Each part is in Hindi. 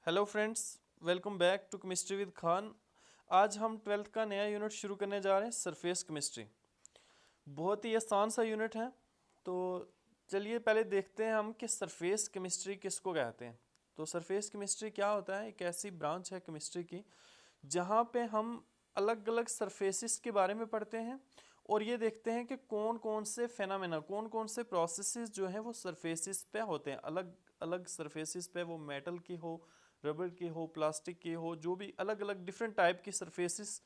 Hello friends, welcome back to chemistry with Khan. आज हम ट्वेल्थ का नया यूनिट शुरू करने जा रहे हैं, सरफेस केमिस्ट्री। बहुत ही आसान सा यूनिट है। तो चलिए पहले देखते हैं हम कि सरफेस केमिस्ट्री किसको कहते हैं। तो सरफेस केमिस्ट्री क्या होता है? एक ऐसी ब्रांच है केमिस्ट्री की जहाँ पे हम अलग अलग सरफेसिस के बारे में पढ़ते हैं और ये देखते हैं कि कौन कौन से फेनामेना, कौन कौन से प्रोसेसेस जो हैं वो सरफेसिस पे होते हैं। अलग अलग सरफेसिस पे, वो मेटल की हो, रबर की हो, प्लास्टिक की हो, जो भी अलग अलग डिफरेंट टाइप की सरफेसिस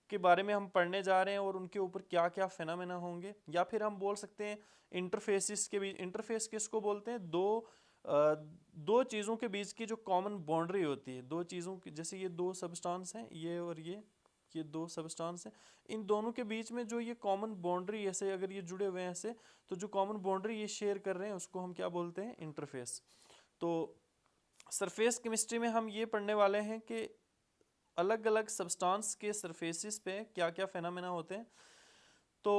के बारे में हम पढ़ने जा रहे हैं और उनके ऊपर क्या क्या फेनामेना होंगे। या फिर हम बोल सकते हैं इंटरफेसिस के बीच। इंटरफेस किसको बोलते हैं? दो चीज़ों के बीच की जो कॉमन बाउंड्री होती है, दो चीज़ों की, जैसे ये दो सबस्टांस हैं, ये और ये दो सबस्टांस हैं। इन दोनों के बीच में जो ये कॉमन बाउंड्री, ऐसे अगर ये जुड़े हुए हैं ऐसे, तो जो कॉमन बाउंड्री ये शेयर कर रहे हैं उसको हम क्या बोलते हैं? इंटरफेस। तो सरफेस केमिस्ट्री में हम ये पढ़ने वाले हैं कि अलग अलग सब्सटेंस के सरफेसिस पे क्या क्या फेनामेना होते हैं। तो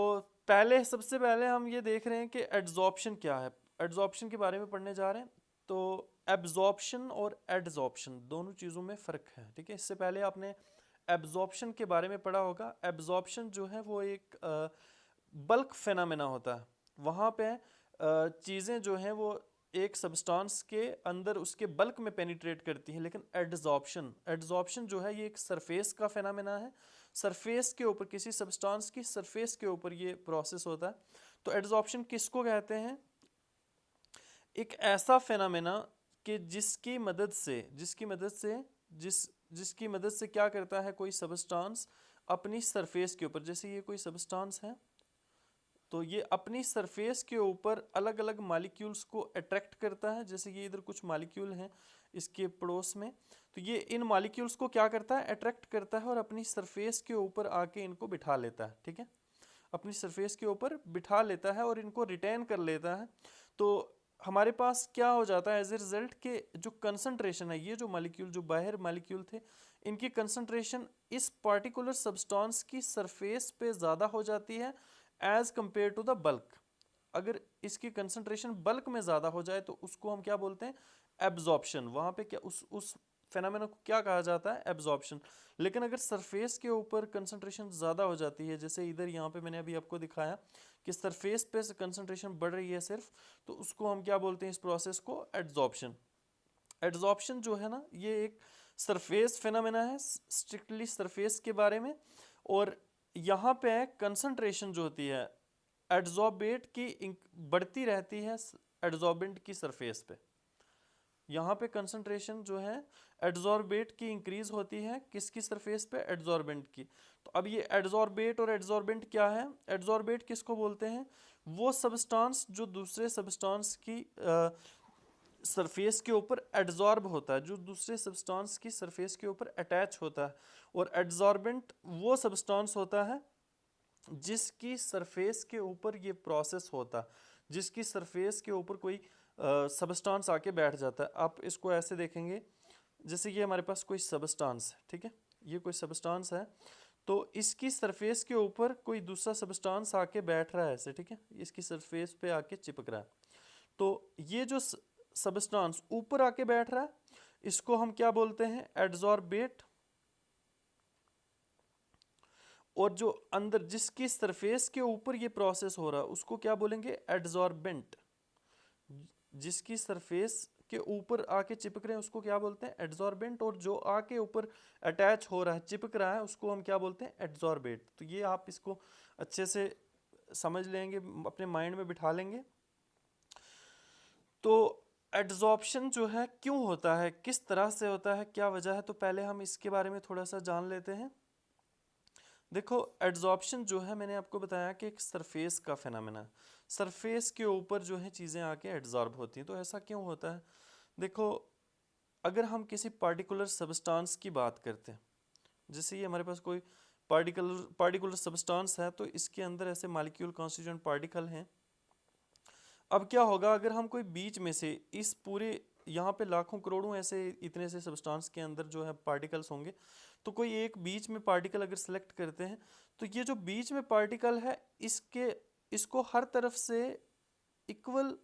सबसे पहले हम ये देख रहे हैं कि एड्जॉर्प्शन क्या है। एड्जॉर्प्शन के बारे में पढ़ने जा रहे हैं। तो एब्जॉर्प्शन और एडजॉर्प्शन दोनों चीज़ों में फ़र्क है, ठीक है। इससे पहले आपने एब्जॉर्प्शन के बारे में पढ़ा होगा। एब्जॉर्प्शन जो है वो एक बल्क फेनामेना होता है। वहाँ पे चीज़ें जो हैं वो एक सब्सटेंस के अंदर उसके बल्क में पेनिट्रेट करती हैं। लेकिन एडजॉर्प्शन एडजॉर्प्शन जो है ये एक सरफेस का फेनामेना है। सरफेस के ऊपर, किसी सब्सटेंस की सरफेस के ऊपर ये प्रोसेस होता है। तो एडजॉर्प्शन किसको कहते हैं? एक ऐसा फेनामेना कि जिसकी मदद से क्या करता है कोई सब्सटेंस अपनी सरफेस के ऊपर। जैसे ये कोई सब्सटेंस है तो ये अपनी सरफेस के ऊपर अलग अलग मालिक्यूल्स को अट्रैक्ट करता है। जैसे ये इधर कुछ मालिक्यूल हैं इसके पड़ोस में, तो ये इन मालिक्यूल्स को क्या करता है? अट्रैक्ट करता है और अपनी सरफेस के ऊपर आके इनको बिठा लेता है, ठीक है। अपनी सरफेस के ऊपर बिठा लेता है और इनको रिटेन कर लेता है। तो हमारे पास क्या हो जाता है एज ए रिजल्ट के जो कंसंट्रेशन है, ये जो मालिक्यूल, जो बाहर मालिक्यूल थे, इनकी कंसंट्रेशन इस पार्टिकुलर सब्सटेंस की सरफेस पे ज़्यादा हो जाती है as compared to the bulk. अगर इसकी कंसंट्रेशन बल्क में ज़्यादा हो जाए तो उसको हम क्या बोलते हैं? एब्जॉर्प्शन। वहाँ पे क्या उस फेनोमेना को क्या कहा जाता है? एब्जॉर्प्शन। लेकिन अगर सरफेस के ऊपर कंसंट्रेशन ज़्यादा हो जाती है, जैसे इधर यहाँ पे मैंने अभी आपको दिखाया कि सरफेस पे कंसंट्रेशन बढ़ रही है सिर्फ, तो उसको हम क्या बोलते हैं? इस प्रोसेस को एड्जॉर्प्शन। एड्जॉर्प्शन जो है ना, ये एक सरफेस फेनोमेना है, स्ट्रिक्टली सरफेस के बारे में। और यहाँ पे कंसंट्रेशन जो होती है एड्जॉर्बेट की बढ़ती रहती है एड्जॉर्बेंट की सरफेस पे। यहाँ पे कंसंट्रेशन जो है एड्जॉर्बेट की इंक्रीज होती है, किसकी सरफेस पे? एड्जॉर्बेंट की। तो अब ये एड्जॉर्बेट और एड्जॉर्बेंट क्या है? एड्जॉर्बेट किसको बोलते हैं? वो सबस्टांस जो दूसरे सबस्टांस की सरफेस के ऊपर एड्जॉर्ब होता है, जो दूसरे सब्सटेंस की सरफेस के ऊपर अटैच होता है। और एड्जॉर्बेंट वो सब्सटेंस होता है जिसकी सरफेस के ऊपर ये प्रोसेस होता है, जिसकी सरफेस के ऊपर कोई सबस्टांस आके बैठ जाता है। आप इसको ऐसे देखेंगे, जैसे ये हमारे पास कोई सबस्टांस है, ठीक है, ये कोई सबस्टांस है, तो इसकी सरफेस के ऊपर कोई दूसरा सबस्टांस आके बैठ रहा है ऐसे, ठीक है, इसकी सरफेस पे आके चिपक रहा है। तो ये जो सबस्टांस ऊपर आके बैठ रहा है इसको हम क्या बोलते हैं? एड्जॉर्बेट। और जो अंदर जिसकी सरफेस के ऊपर ये प्रोसेस हो रहा है उसको क्या बोलेंगे? एड्जॉर्बेंट। जिसकी सरफेस के ऊपर आके चिपक रहे हैं उसको क्या बोलते हैं? एड्जॉर्बेंट। और जो आके ऊपर अटैच हो रहा है, चिपक रहा है, उसको हम क्या बोलते हैं? एड्जॉर्बेट। तो ये आप इसको अच्छे से समझ लेंगे, अपने माइंड में बिठा लेंगे। तो एड्जॉर्प्शन जो है क्यों होता है, किस तरह से होता है, क्या वजह है, तो पहले हम इसके बारे में थोड़ा सा जान लेते हैं। देखो, एड्जॉर्प्शन जो है मैंने आपको बताया कि एक सरफेस का फेनोमेना है। सरफेस के ऊपर जो है चीज़ें आके एड्जॉर्ब होती हैं। तो ऐसा क्यों होता है? देखो, अगर हम किसी पार्टिकुलर सबस्टांस की बात करते हैं, जैसे ये हमारे पास कोई पार्टिकुलर पार्टिकुलर सबस्टांस है, तो इसके अंदर ऐसे मॉलिक्यूल कॉन्स्टिट्यूएंट पार्टिकल हैं। अब क्या होगा अगर हम कोई बीच में से इस पूरे, यहाँ पे लाखों करोड़ों ऐसे इतने से सब्सटेंस के अंदर जो है पार्टिकल्स होंगे, तो कोई एक बीच में पार्टिकल अगर सेलेक्ट करते हैं, तो ये जो बीच में पार्टिकल है इसके इसको हर तरफ से इक्वल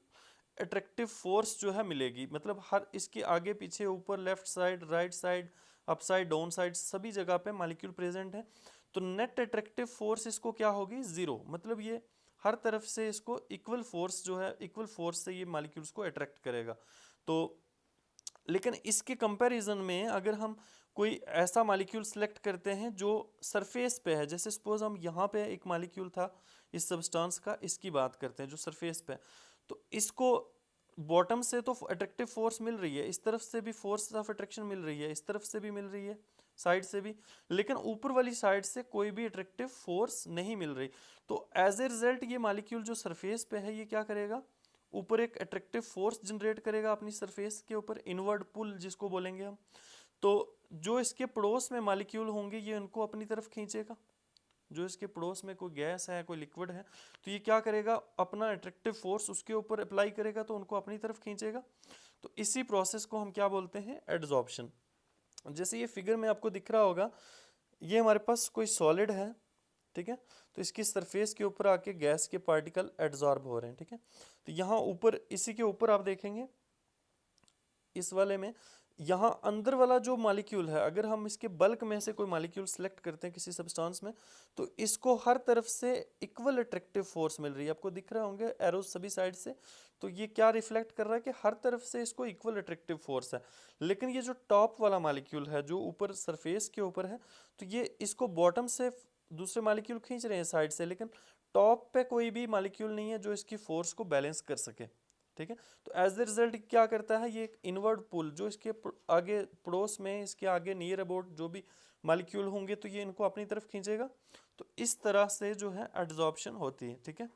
अट्रैक्टिव फोर्स जो है मिलेगी, मतलब हर इसके आगे पीछे ऊपर left side right side up side down side सभी जगह पे मॉलिक्यूल प्रेजेंट है। तो नेट अट्रैक्टिव फोर्स इसको क्या होगी, जीरो, मतलब ये हर तरफ से इसको इक्वल फोर्स जो है, इक्वल फोर्स से ये मॉलिक्यूल्स को अट्रैक्ट करेगा। तो लेकिन इसके कंपैरिजन में अगर हम कोई ऐसा मॉलिक्यूल सेलेक्ट करते हैं जो सरफेस पे है, जैसे सपोज हम यहाँ पे एक मॉलिक्यूल था इस सब्सटेंस का, इसकी बात करते हैं जो सरफेस पे है, तो इसको बॉटम से तो अट्रैक्टिव फोर्स मिल रही है, इस तरफ से भी फोर्स ऑफ अट्रैक्शन मिल रही है, इस तरफ से भी मिल रही है, साइड से भी, लेकिन ऊपर वाली साइड से कोई भी अट्रैक्टिव फोर्स नहीं मिल रही। तो एज ए रिजल्ट ये मॉलिक्यूल जो सरफेस पे है ये क्या करेगा, ऊपर एक अट्रैक्टिव फोर्स जनरेट करेगा अपनी सरफेस के ऊपर, इनवर्ड पुल जिसको बोलेंगे हम। तो जो इसके पड़ोस में मॉलिक्यूल होंगे ये उनको अपनी तरफ खींचेगा, जो इसके पड़ोस में कोई गैस है कोई लिक्विड है तो ये क्या करेगा, अपना अट्रैक्टिव फोर्स उसके ऊपर अप्लाई करेगा तो उनको अपनी तरफ खींचेगा। तो इसी प्रोसेस को हम क्या बोलते हैं, एडजॉर्प्शन। जैसे ये फिगर में आपको दिख रहा होगा, ये हमारे पास कोई सॉलिड है, ठीक है, तो इसकी सरफेस के ऊपर आके गैस के पार्टिकल एडजॉर्ब हो रहे हैं, ठीक है। तो यहाँ ऊपर इसी के ऊपर आप देखेंगे इस वाले में, यहाँ अंदर वाला जो मॉलिक्यूल है, अगर हम इसके बल्क में से कोई मॉलिक्यूल सेलेक्ट करते हैं किसी सब्सटेंस में, तो इसको हर तरफ से इक्वल अट्रैक्टिव फोर्स मिल रही है, आपको दिख रहे होंगे एरोस सभी साइड से। तो ये क्या रिफ्लेक्ट कर रहा है कि हर तरफ से इसको इक्वल अट्रैक्टिव फोर्स है। लेकिन ये जो टॉप वाला मॉलिक्यूल है जो ऊपर सरफेस के ऊपर है, तो ये इसको बॉटम से दूसरे मॉलिक्यूल खींच रहे हैं साइड से, लेकिन टॉप पे कोई भी मॉलिक्यूल नहीं है जो इसकी फोर्स को बैलेंस कर सके, ठीक है। तो एज द रिजल्ट क्या करता है, ये एक इनवर्ड पुल जो इसके आगे पड़ोस में, इसके आगे नियर अबाउट जो भी मॉलिक्यूल होंगे तो ये इनको अपनी तरफ खींचेगा। तो इस तरह से जो है एडजॉर्प्शन होती है, ठीक है।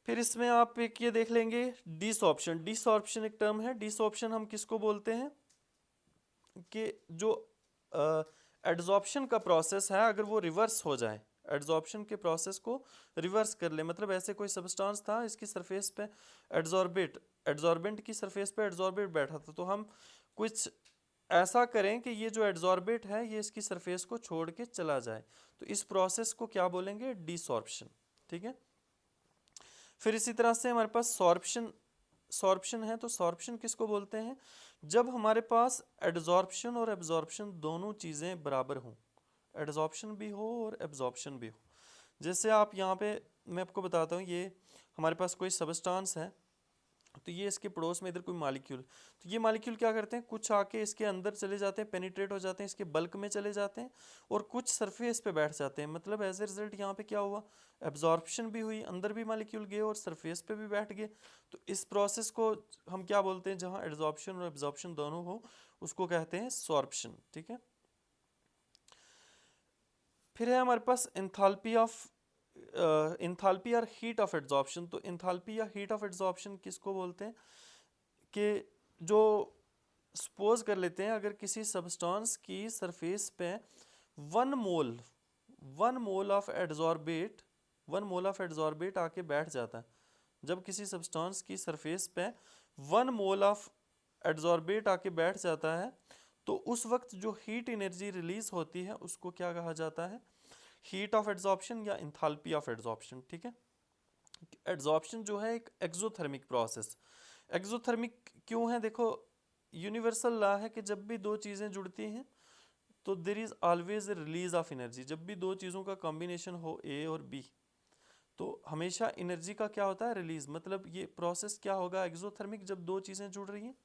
फिर इसमें आप एक ये देख लेंगे डिसऑर्प्शन। डिसऑर्प्शन एक टर्म है। डिसऑर्प्शन हम किसको बोलते हैं कि जो एडजॉर्प्शन का प्रोसेस है अगर वो रिवर्स हो जाए, एडजॉर्प्शन के प्रोसेस को रिवर्स कर ले, मतलब ऐसे कोई सब्सटेंस था इसकी सरफेस पे एडजॉर्बेंट की सरफेस पे एडजॉर्बेंट बैठा था, तो हम कुछ ऐसा करें कि ये जो एडजॉर्बेंट है ये इसकी सरफेस को छोड़ के चला जाए, तो इस प्रोसेस को क्या बोलेंगे, डिसऑर्प्शन, ठीक है। फिर इसी तरह से हमारे पास सॉर्प्शन है। तो सॉर्प्शन किसको बोलते हैं, जब हमारे पास एडजॉर्प्शन और एब्जॉर्प्शन दोनों चीज़ें बराबर हों, एडजॉर्प्शन भी हो और एब्जॉर्प्शन भी हो। जैसे आप यहाँ पे मैं आपको बताता हूँ, ये हमारे पास कोई सबस्टांस है, तो ये इसके पड़ोस में इधर कोई मालिक्यूल, तो ये मालिक्यूल क्या करते हैं, कुछ आके इसके अंदर चले जाते हैं, पेनिट्रेट हो जाते हैं, इसके बल्क में चले जाते हैं, और कुछ सरफेस पे बैठ जाते हैं। मतलब एज ए रिजल्ट यहाँ पे क्या हुआ, एब्जॉर्प्शन भी हुई, अंदर भी मालिक्यूल गए और सरफेस पे भी बैठ गए। तो इस प्रोसेस को हम क्या बोलते हैं, जहाँ एब्जॉर्प्शन और एब्जॉर्प्शन दोनों हो उसको कहते हैं सॉर्प्शन, ठीक है। फिर है हमारे पास इंथाल्पी और हीट ऑफ एड्जॉर्प्शन। तो इंथाल्पी या हीट ऑफ एड्जॉर्प्शन किसको बोलते हैं कि जो सपोज कर लेते हैं अगर किसी सब्सटेंस की सरफेस पे वन मोल ऑफ एड्जॉर्बेट आके बैठ जाता है, जब किसी सब्सटेंस की सरफेस पे 1 मोल ऑफ एड्जॉर्बेट आके बैठ जाता है, तो उस वक्त जो हीट एनर्जी रिलीज होती है उसको क्या कहा जाता है, हीट ऑफ एड्जॉर्प्शन या इंथैल्पी ऑफ एड्जॉर्प्शन, ठीक है। एड्जॉर्प्शन जो है एक एक्सोथर्मिक प्रोसेस। एक्सोथर्मिक क्यों है, देखो यूनिवर्सल लॉ है कि जब भी दो चीज़ें जुड़ती हैं तो there is always a release of energy. जब भी दो चीज़ों का कॉम्बिनेशन हो ए और बी तो हमेशा एनर्जी का क्या होता है, रिलीज। मतलब ये प्रोसेस क्या होगा एक्सोथर्मिक, जब दो चीज़ें जुड़ रही हैं।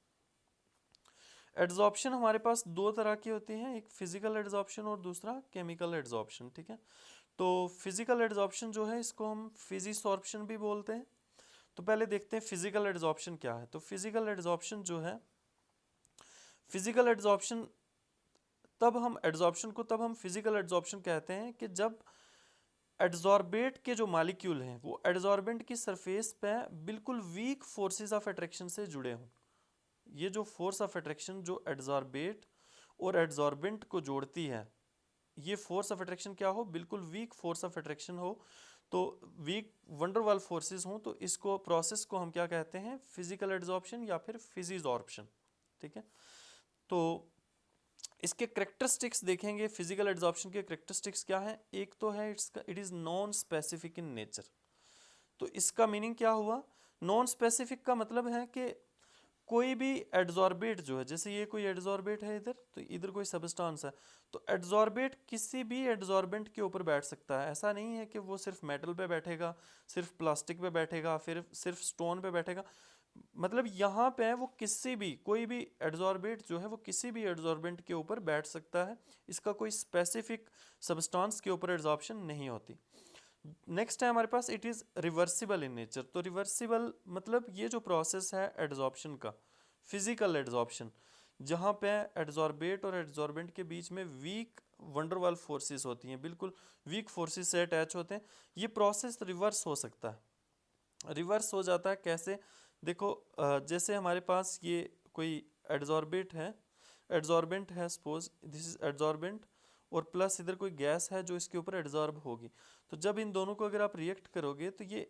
एड्जॉर्प्शन हमारे पास दो तरह की होती हैं, एक फिजिकल एड्जॉर्प्शन और दूसरा केमिकल एड्जॉर्प्शन, ठीक है। तो फिजिकल एड्जॉर्प्शन जो है इसको हम फिजिसॉर्प्शन भी बोलते हैं। तो पहले देखते हैं फिजिकल एड्जॉर्प्शन क्या है। तो फिजिकल एड्जॉर्प्शन जो है, फिजिकल एड्जॉर्प्शन तब हम फिजिकल एड्जॉर्प्शन कहते हैं कि जब एड्जॉर्बेट के जो मॉलिक्यूल हैं वो एड्जॉर्बेंट की सरफेस पे बिल्कुल वीक फोर्सेस ऑफ अट्रैक्शन से जुड़े हों। ये जो फोर्स ऑफ अट्रैक्शन जो एड्जॉर्बेट और एड्जॉर्बेंट को जोड़ती है, ये फोर्स ऑफ अट्रैक्शन क्या हो, बिल्कुल वीक फोर्स ऑफ अट्रैक्शन हो, तो वीक वंडरवाल फोर्सेस हों, तो इसको प्रोसेस को हम क्या कहते हैं, फिजिकल एड्जॉर्प्शन या फिर फिजिजॉर्प्शन, ठीक है। तो इसके करेक्टरिस्टिक्स देखेंगे, फिजिकल एड्जॉर्प्शन के करेक्टरिस्टिक्स क्या है। एक तो है it is non specific in nature. तो इसका मीनिंग क्या हुआ, नॉन स्पेसिफिक का मतलब है कि कोई भी एड्जॉर्बेट जो है, जैसे ये कोई एड्जॉर्बेट है इधर, तो इधर कोई सबस्टांस है, तो एड्जॉर्बेट किसी भी एड्जॉर्बेंट के ऊपर बैठ सकता है। ऐसा नहीं है कि वो सिर्फ मेटल पे बैठेगा, सिर्फ प्लास्टिक पे बैठेगा, फिर सिर्फ स्टोन पे बैठेगा। मतलब यहाँ पे वो किसी भी, कोई भी एड्जॉर्बेट जो है वो किसी भी एड्जॉर्बेंट के ऊपर बैठ सकता है। इसका कोई स्पेसिफिक सबस्टांस के ऊपर एड्जॉर्प्शन नहीं होती। नेक्स्ट है हमारे पास, it is reversible in nature. तो रिवर्सिबल मतलब ये जो प्रोसेस है एड्जॉर्प्शन का, फिजिकल एड्जॉर्प्शन, जहाँ पे एड्जॉर्बेट और एड्जॉर्बेंट के बीच में वीक वंडरवाल फोर्सेस होती हैं, बिल्कुल वीक फोर्सेस से अटैच होते हैं, ये प्रोसेस रिवर्स हो सकता है। रिवर्स हो जाता है कैसे? देखो, जैसे हमारे पास ये कोई एड्जॉर्बेंट है, सपोज दिस इज एड्जॉर्बेंट, और प्लस इधर कोई गैस है जो इसके ऊपर एड्जॉर्ब होगी। तो जब इन दोनों को अगर आप रिएक्ट करोगे तो ये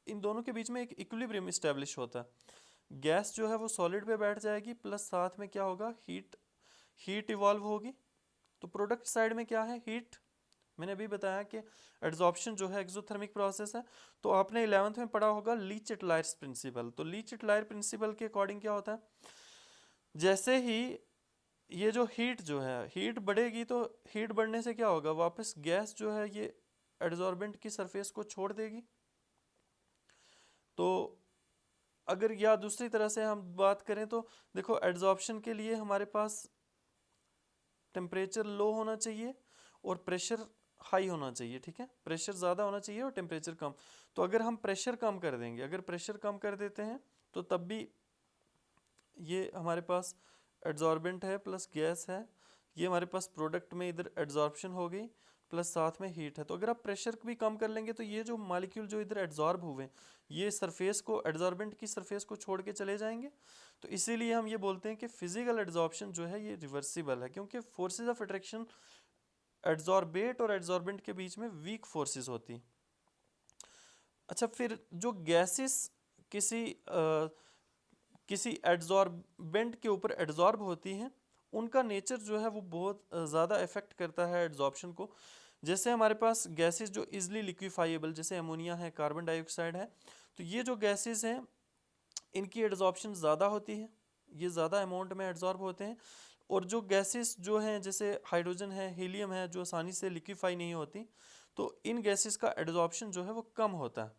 इन दोनों के बीच में एक इक्विलिब्रियम इस्टेब्लिश होता है। गैस जो है वो सॉलिड पे बैठ जाएगी, प्लस साथ में क्या होगा, हीट इवॉल्व होगी। तो प्रोडक्ट साइड में क्या है, हीट। मैंने अभी बताया कि एड्जॉर्प्शन जो है एक्सोथर्मिक प्रोसेस है। तो आपने 11th में पढ़ा होगा लीच-इटलायर्स प्रिंसिपल। तो लीच-इटलायर प्रिंसिपल के अकॉर्डिंग क्या होता है, जैसे ही ये जो हीट जो है, हीट बढ़ेगी, तो हीट बढ़ने से क्या होगा, वापस गैस जो है ये एड्जॉर्बेंट की सरफेस को छोड़ देगी। तो अगर या दूसरी तरह से हम बात करें तो देखो, एड्जॉर्प्शन के लिए हमारे पास टेम्परेचर लो होना चाहिए और प्रेशर हाई होना चाहिए, ठीक है। प्रेशर ज़्यादा होना चाहिए और टेम्परेचर कम। तो अगर हम प्रेशर कम कर देंगे, अगर प्रेशर कम कर देते हैं, तो तब भी ये हमारे पास एड्जॉर्बेंट है प्लस गैस है, ये हमारे पास प्रोडक्ट में इधर एड्जॉर्प्शन हो गई, प्लस साथ में हीट है। तो अगर आप प्रेशर भी कम कर लेंगे तो ये जो मॉलिक्यूल जो इधर एड्जॉर्ब हुए, ये सरफेस को, एड्जॉर्बेंट की सरफेस को छोड़ के चले जाएंगे। तो इसीलिए हम ये बोलते हैं कि फिजिकल एड्जॉर्प्शन जो है ये रिवर्सिबल है, क्योंकि फोर्सेज ऑफ अट्रैक्शन एड्जॉर्बेट और एड्जॉर्बेंट के बीच में वीक फोर्सेस होती। अच्छा, फिर जो गैसेस किसी किसी एड्जॉर्बेंट के ऊपर एड्जॉर्ब होती हैं, उनका नेचर जो है वो बहुत ज़्यादा इफेक्ट करता है एड्जॉर्प्शन को। जैसे हमारे पास गैसेस जो इजली लिक्विफाइबल, जैसे अमोनिया है, कार्बन डाइऑक्साइड है, तो ये जो गैसेस हैं इनकी एड्जॉर्प्शन ज़्यादा होती है, ये ज़्यादा अमाउंट में एड्जॉर्ब होते हैं। और जो गैसेस जो हैं, जैसे हाइड्रोजन है, हीलियम है, जो आसानी से लिक्विफाई नहीं होती, तो इन गैसेस का एड्जॉर्प्शन जो है वो कम होता है।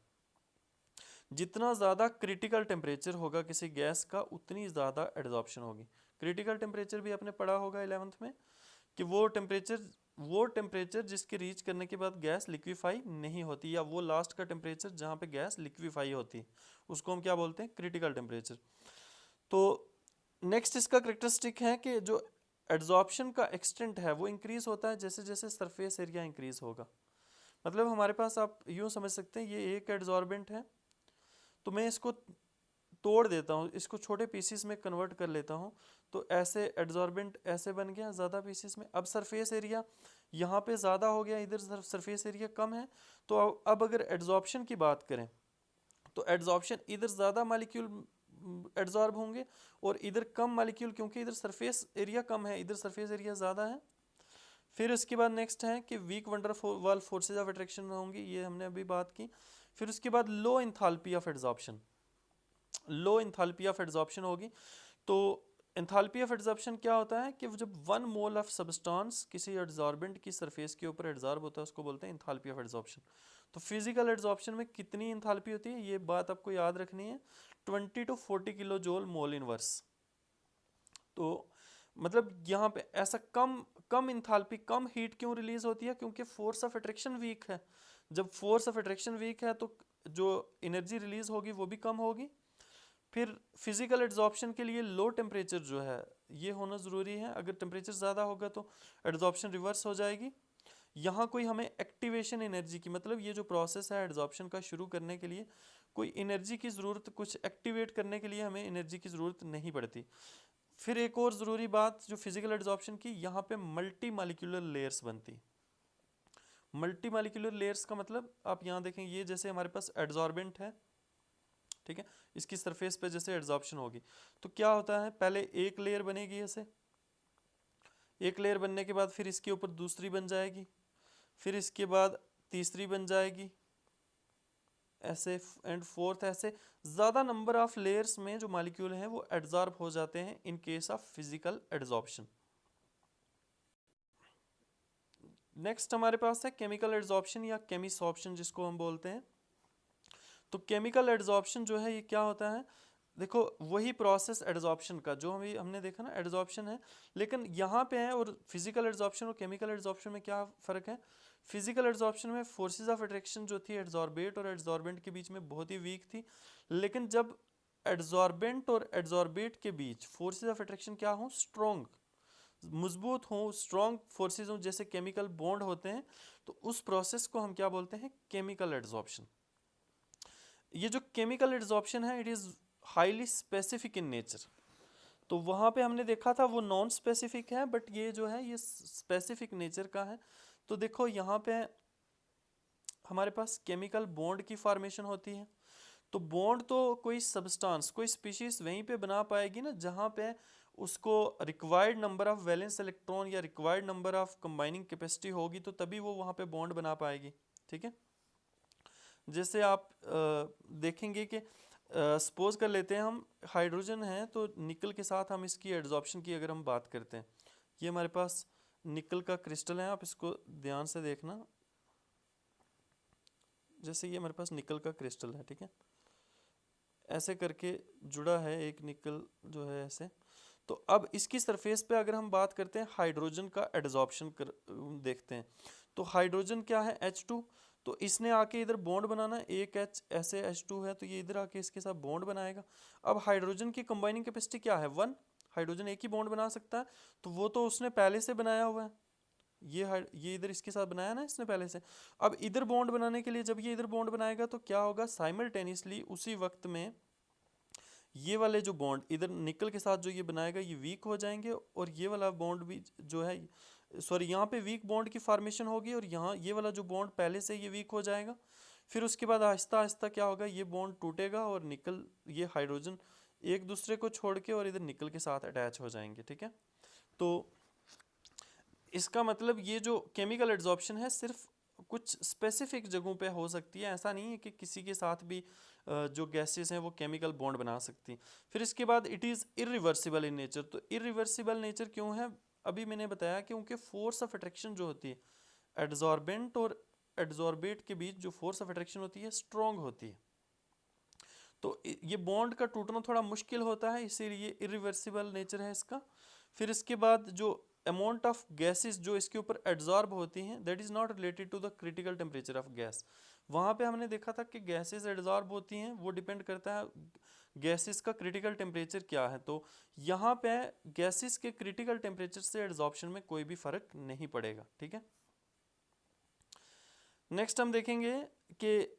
जितना ज़्यादा क्रिटिकल टेम्परेचर होगा किसी गैस का, उतनी ज़्यादा एड्जॉर्प्शन होगी। क्रिटिकल टेम्परेचर भी आपने पढ़ा होगा 11th में, कि वो टेम्परेचर जिसके रीच करने के बाद गैस लिक्विफाई नहीं होती, या वो लास्ट का टेम्परेचर जहाँ पे गैस लिक्विफाई होती, उसको हम क्या बोलते हैं, क्रिटिकल टेम्परेचर। तो नेक्स्ट इसका करेक्टरिस्टिक है कि जो एड्जॉर्प्शन का एक्सटेंट है वो इंक्रीज होता है जैसे जैसे सरफेस एरिया इंक्रीज होगा। मतलब हमारे पास आप यूँ समझ सकते हैं, ये एक एड्जॉर्बेंट है, तो मैं इसको तोड़ देता हूँ, इसको छोटे पीसीस में कन्वर्ट कर लेता हूँ, तो ऐसे एड्जॉर्बेंट ऐसे बन गया ज़्यादा पीसीस में। अब सरफेस एरिया यहाँ पे ज़्यादा हो गया, इधर सरफेस एरिया कम है। तो अब अगर एड्जॉर्प्शन की बात करें, तो एड्जॉर्प्शन इधर ज़्यादा मालिक्यूल एड्जॉर्ब होंगे और इधर कम मालिक्यूल, क्योंकि इधर सरफेस एरिया कम है, इधर सरफेस एरिया ज़्यादा है। फिर उसके बाद नेक्स्ट है कि weak van der Waals forces of attraction होंगी, ये हमने अभी बात की। फिर उसके बाद low enthalpy of adsorption, low enthalpy of adsorption होगी। तो एंथैल्पी ऑफ एड्जॉर्प्शन क्या होता है कि जब 1 मोल ऑफ सब्सटेंस किसी एड्जॉर्बेंट की सरफेस के ऊपर एड्जॉर्ब होता है, उसको बोलते हैं एंथैल्पी ऑफ एड्जॉर्प्शन। तो फिजिकल एड्जॉर्प्शन में कितनी एंथैल्पी होती है, ये बात आपको याद रखनी है, 20 to 40 किलो जोल मोल इनवर्स। तो मतलब यहाँ पे ऐसा कम कम इंथैल्पी, कम हीट क्यों रिलीज होती है, क्योंकि फोर्स ऑफ अट्रैक्शन वीक है। जब फोर्स ऑफ अट्रैक्शन वीक है तो जो एनर्जी रिलीज होगी वो भी कम होगी। फिर फिजिकल एड्जॉर्प्शन के लिए लो टेम्परेचर जो है ये होना ज़रूरी है, अगर टेम्परेचर ज़्यादा होगा तो एड्जॉर्प्शन रिवर्स हो जाएगी। यहाँ कोई हमें एक्टिवेशन एनर्जी की, मतलब ये जो प्रोसेस है एड्जॉर्प्शन का शुरू करने के लिए कोई एनर्जी की ज़रूरत, कुछ एक्टिवेट करने के लिए हमें एनर्जी की ज़रूरत नहीं पड़ती। फिर एक और ज़रूरी बात जो फिजिकल एड्जॉर्प्शन की, यहाँ पे मल्टी मालिक्यूलर लेयर्स बनती। मल्टी मालिक्यूलर लेयर्स का मतलब आप यहाँ देखें, ये जैसे हमारे पास एड्जॉर्बेंट है, ठीक है, इसकी सरफेस पे जैसे एड्जॉर्प्शन होगी तो क्या होता है, पहले एक लेयर बनेगी ऐसे, एक लेयर बनने के बाद फिर इसके ऊपर दूसरी बन जाएगी, फिर इसके बाद तीसरी बन जाएगी, ऐसे एंड फोर्थ ऐसे ज़्यादा नंबर ऑफ लेयर्स में जो मॉलिक्यूल हैं वो एड्जॉर्ब हो जाते हैं in case of physical adsorption. Next हमारे पास है केमिकल एड्जॉर्प्शन या केमिसॉर्प्शन जिसको हम बोलते हैं। तो केमिकल एड्जॉर्प्शन जो है ये क्या होता है, देखो वही प्रोसेस एड्जॉर्प्शन का जो हमने देखा ना एड्जॉर्प्शन है, लेकिन यहाँ पे है और फिजिकल एड्जॉर्प्शन और केमिकल एड्जॉर्प्शन में क्या फ़र्क है। फिजिकल एड्जॉर्प्शन में फोर्सेस ऑफ अट्रैक्शन जो थी एड्जॉर्बेट और एड्जॉर्बेंट के बीच में बहुत ही वीक थी, लेकिन जब एड्जॉर्बेंट और एड्जॉर्बेट के बीच फोर्सेस ऑफ अट्रैक्शन क्या हो, स्ट्रॉन्ग मजबूत हों, स्ट्रॉन्ग फोर्सेस हों, जैसे केमिकल बॉन्ड होते हैं, तो उस प्रोसेस को हम क्या बोलते हैं, केमिकल एड्जॉर्प्शन। ये जो केमिकल एड्जॉर्प्शन है it is highly specific in nature. तो वहाँ पे हमने देखा था वो नॉन स्पेसिफिक है, बट ये जो है ये स्पेसिफिक नेचर का है। तो देखो यहाँ पे हमारे पास केमिकल बॉन्ड की फॉर्मेशन होती है। तो बॉन्ड तो कोई सब्सटेंस कोई स्पीशीज वहीं पे बना पाएगी ना जहाँ पे उसको required number of valence electron या required number of combining capacity होगी, तो तभी वो वहाँ पे बॉन्ड बना पाएगी। ठीक है, जैसे आप देखेंगे कि सपोज कर लेते हैं हम हाइड्रोजन है, तो निकल के साथ हम इसकी एड्जॉर्प्शन की अगर हम बात करते हैं, ये हमारे पास निकल का क्रिस्टल है, आप इसको ध्यान से देखना। जैसे ये हमारे पास निकल का क्रिस्टल है, ठीक है, ऐसे करके जुड़ा है एक निकल जो है ऐसे। तो अब इसकी सरफेस पे अगर हम बात करते हैं हाइड्रोजन का एड्जॉर्प्शन देखते हैं, तो हाइड्रोजन क्या है, H2। तो इसने आके इधर बॉन्ड बनाना, एक H ऐसे H2 है, तो ये इधर आके इसके साथ बॉन्ड बनाएगा। अब हाइड्रोजन की कंबाइनिंग कैपेसिटी क्या है, 1। हाइड्रोजन एक ही बॉन्ड बना सकता है, तो वो तो उसने पहले से बनाया हुआ है, ये इधर इसके साथ बनाया ना इसने पहले से। अब इधर बॉन्ड बनाने के लिए जब ये इधर बॉन्ड बनाएगा तो क्या होगा, साइमल्टेनियसली उसी वक्त में ये वाले जो बॉन्ड इधर निकल के साथ जो ये बनाएगा ये वीक हो जाएंगे, और ये वाला बॉन्ड भी जो है, सॉरी यहाँ पे वीक बॉन्ड की फॉर्मेशन होगी, और यहाँ ये वाला जो बॉन्ड पहले से ये वीक हो जाएगा। फिर उसके बाद आहिस्ता आहिस्ता क्या होगा, ये बॉन्ड टूटेगा और निकल ये हाइड्रोजन एक दूसरे को छोड़ के और इधर निकल के साथ अटैच हो जाएंगे। ठीक है, तो इसका मतलब ये जो केमिकल एड्जॉर्प्शन है सिर्फ कुछ स्पेसिफिक जगहों पे हो सकती है, ऐसा नहीं है कि किसी के साथ भी जो गैसेस हैं वो केमिकल बॉन्ड बना सकती हैं। फिर इसके बाद it is irreversible in nature. तो इरिवर्सिबल नेचर क्यों है, अभी मैंने बताया कि उनके फोर्स ऑफ अट्रैक्शन जो होती है एड्जॉर्बेंट और एड्जॉर्बेट के बीच जो फोर्स ऑफ अट्रैक्शन होती है स्ट्रॉन्ग होती है, तो ये बॉन्ड का टूटना थोड़ा मुश्किल होता है, इसीलिए इरिवर्सिबल नेचर है इसका। फिर इसके बाद जो अमाउंट ऑफ गैसेस जो इसके ऊपर एड्जॉर्ब होती हैं that is not related to the critical temperature of gas. वहाँ पे हमने देखा था कि गैसेस एड्जॉर्ब होती हैं, वो डिपेंड करता है गैसेस का क्रिटिकल टेम्परेचर क्या है। तो यहाँ पे गैसेस के क्रिटिकल टेम्परेचर से एड्जॉर्प्शन में कोई भी फर्क नहीं पड़ेगा। ठीक है, नेक्स्ट हम देखेंगे कि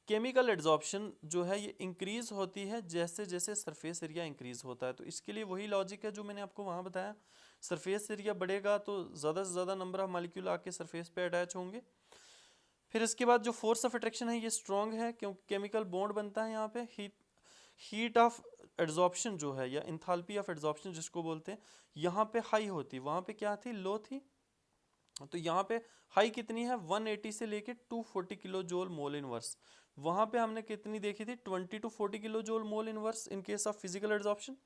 केमिकल एड्जॉर्प्शन जो है ये इंक्रीज होती है जैसे जैसे सरफेस एरिया इंक्रीज होता है। तो इसके लिए वही लॉजिक है जो मैंने आपको वहाँ बताया, सरफेस एरिया बढ़ेगा तो ज़्यादा से ज़्यादा नंबर ऑफ मॉलिक्यूल आके सरफेस पे अटैच होंगे। फिर इसके बाद जो फोर्स ऑफ अट्रैक्शन है ये स्ट्रॉन्ग है क्योंकि केमिकल बॉन्ड बनता है यहाँ पे। हीट ऑफ एड्जॉर्प्शन जो है या इंथाल्पी ऑफ एड्जॉर्प्शन जिसको बोलते हैं, यहाँ पे हाई होती, वहाँ पे क्या थी, लो थी। तो यहाँ पे हाई कितनी है, 180 से लेके 240 किलो जोल मोल इनवर्स। वहाँ पे हमने कितनी देखी थी, 20 to 40 किलो जोल mole inverse in case of physical adsorption.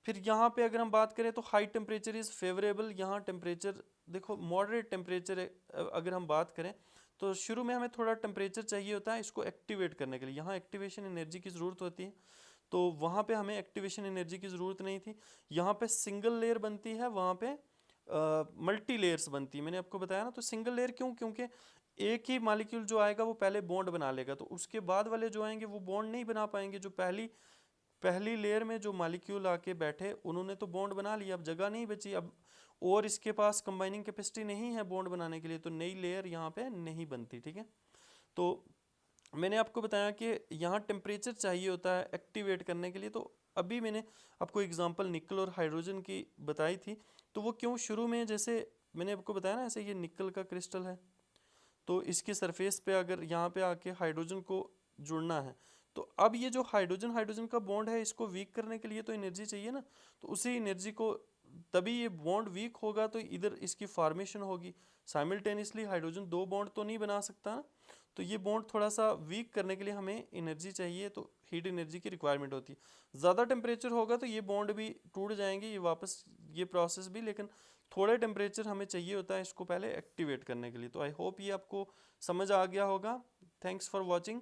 फिर यहाँ पे अगर हम बात करें तो हाई टेम्परेचर इज़ फेवरेबल। यहाँ टेम्परेचर देखो मॉडरेट टेम्परेचर अगर हम बात करें तो शुरू में हमें थोड़ा टेम्परेचर चाहिए होता है इसको एक्टिवेट करने के लिए, यहाँ एक्टिवेशन एनर्जी की ज़रूरत होती है, तो वहाँ पे हमें एक्टिवेशन एनर्जी की ज़रूरत नहीं थी। यहाँ पे सिंगल लेयर बनती है, वहाँ पे मल्टी लेयर्स बनती है, मैंने आपको बताया ना। तो सिंगल लेयर क्यों, क्योंकि एक ही मॉलिक्यूल जो आएगा वो पहले बॉन्ड बना लेगा, तो उसके बाद वाले जो आएंगे वो बॉन्ड नहीं बना पाएंगे। जो पहली लेयर में जो मॉलिक्यूल आके बैठे उन्होंने तो बॉन्ड बना लिया, अब जगह नहीं बची, अब और इसके पास कंबाइनिंग कैपेसिटी नहीं है बॉन्ड बनाने के लिए, तो नई लेयर यहाँ पे नहीं बनती। ठीक है, तो मैंने आपको बताया कि यहाँ टेम्परेचर चाहिए होता है एक्टिवेट करने के लिए। तो अभी मैंने आपको एग्जांपल निकल और हाइड्रोजन की बताई थी, तो वो क्यों शुरू में, जैसे मैंने आपको बताया ना, ऐसे ये निकल का क्रिस्टल है, तो इसके सरफेस पे अगर यहाँ पे आके हाइड्रोजन को जुड़ना है, तो अब ये जो हाइड्रोजन हाइड्रोजन का बॉन्ड है इसको वीक करने के लिए तो एनर्जी चाहिए ना, तो उसी एनर्जी को, तभी ये बॉन्ड वीक होगा तो इधर इसकी फॉर्मेशन होगी। साइमल्टेनियसली हाइड्रोजन दो बॉन्ड तो नहीं बना सकता ना, तो ये बॉन्ड थोड़ा सा वीक करने के लिए हमें एनर्जी चाहिए, तो हीट एनर्जी की रिक्वायरमेंट होती है। ज़्यादा टेम्परेचर होगा तो ये बॉन्ड भी टूट जाएंगे, ये वापस ये प्रोसेस भी, लेकिन थोड़े टेम्परेचर हमें चाहिए होता है इसको पहले एक्टिवेट करने के लिए। तो आई होप ये आपको समझ आ गया होगा। Thanks for watching.